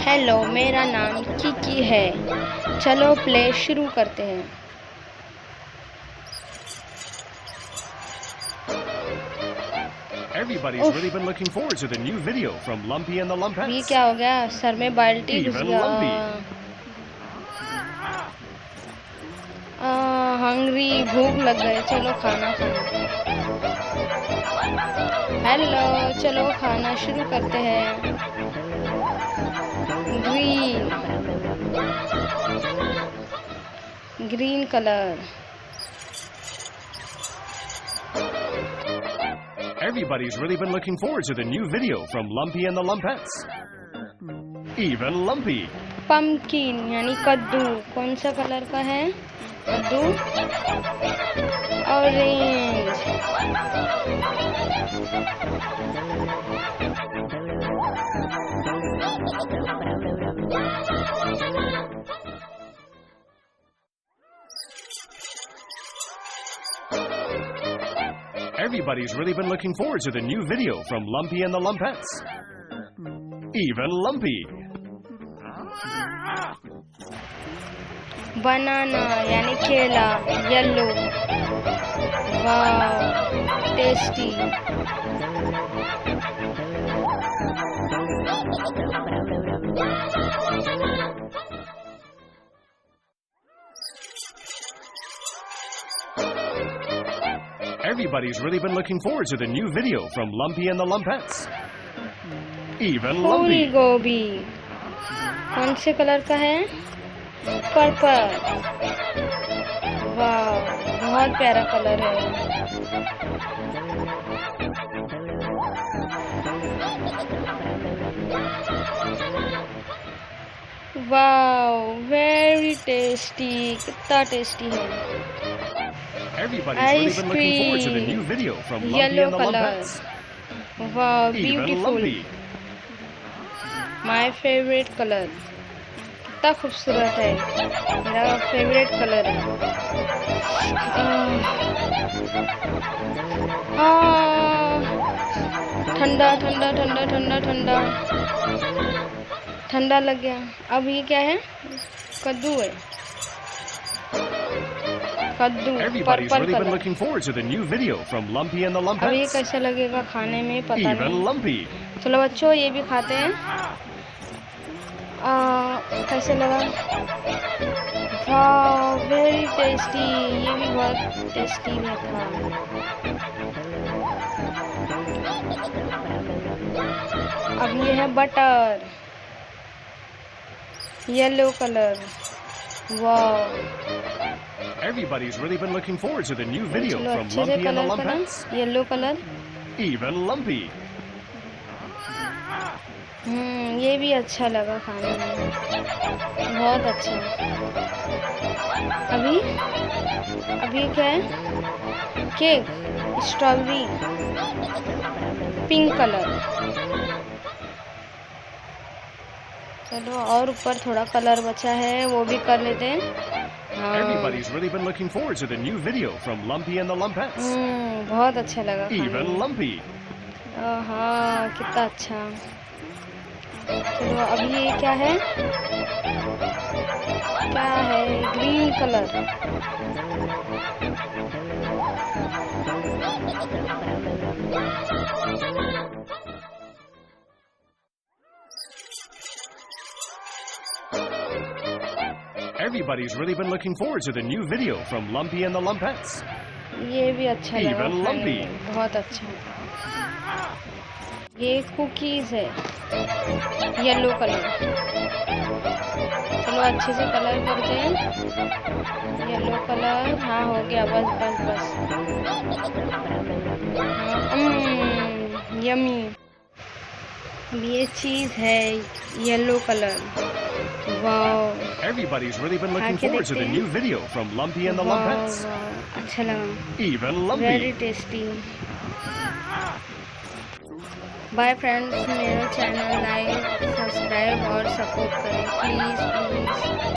Hello, मेरा नाम Kiki है। चलो प्ले शुरू करते हैं। Everybody's really been looking forward to the new video from Lumpy and the Lumpettes. ये क्या हो गया? सर में बाल्टी घुस Even गया। Lumpy. हंग्री, भूख लग गई। चलो खाना खाना। हेलो, चलो खाना शुरू करते हैं। Green colour. Everybody's really been looking forward to the new video from Lumpy and the Lumpettes. Even Lumpy. Pumpkin यानी कद्दू। कौन सा कलर का है कद्दू? Orange. Everybody's really been looking forward to the new video from Lumpy and the Lumpettes. Even Lumpy. बनाना यानी केला, yellow. Wow, tasty. Everybody's really been looking forward to the new video from Lumpy and the Lumpettes. Even फूल Lumpy. गोभी। कौन से colour का है? Purple. वाह, बहुत प्यारा कलर है। वाह, वेरी टेस्टी। कितना टेस्टी है। Everybody's really been looking forward to the new video from Lumpy yellow and the colour. Lumpettes. वाह, Even beautiful. Lumpy. My favourite colour. कितना खूबसूरत है। मेरा फेवरेट कलर है। ठंडा ठंडा ठंडा ठंडा ठंडा ठंडा लग गया। अब ये क्या है? कद्दू है। कद्दू Everybody's purple really been colour. looking forward to the new video from Lumpy and the अब ये Lumpettes. कैसा लगेगा खाने में पता Even नहीं। Lumpy. चलो बच्चों, ये भी खाते हैं। कैसे लगा? वाह, वेरी टेस्टी। ये भी बहुत टेस्टी है था। अब ये है बटर, येलो कलर। वाह, Everybody's really been looking forward to the new video चलो from अच्छे से Lumpy and the कलर करें। Lumpettes. Yellow colour. Even Lumpy. ये भी अच्छा लगा खाने में, बहुत अच्छा। अभी क्या है? Cake, strawberry, pink colour. चलो और ऊपर थोड़ा कलर बचा है, वो भी कर लेते हैं। Everybody's really been looking forward to the new video from Lumpy and the Lumpettes. बहुत अच्छा लगा खाने Even में। Lumpy. हाँ, कितना अच्छा। चलो अभी ये क्या है? क्या है? Green colour. Everybody's really been looking forward to the new video from Lumpy and the Lumpettes. ये भी अच्छा लगा Even खाने lumpy. में, बहुत अच्छा। ये कुकीज है, येलो कलर। चलो अच्छे से कलर करते हैं। Yellow colour. हाँ, हो गया। बस बस बस। यमी। अब ये चीज है, yellow colour. Wow, Everybody's really been looking आके forward to the देखते new video from Lumpy and the wow, Lumpettes. Wow, अच्छा लगा। Even very Lumpy. Tasty. Bye friends, मेरा चैनल लाइक, सब्सक्राइब और सपोर्ट करें प्लीज़ प्लीज़।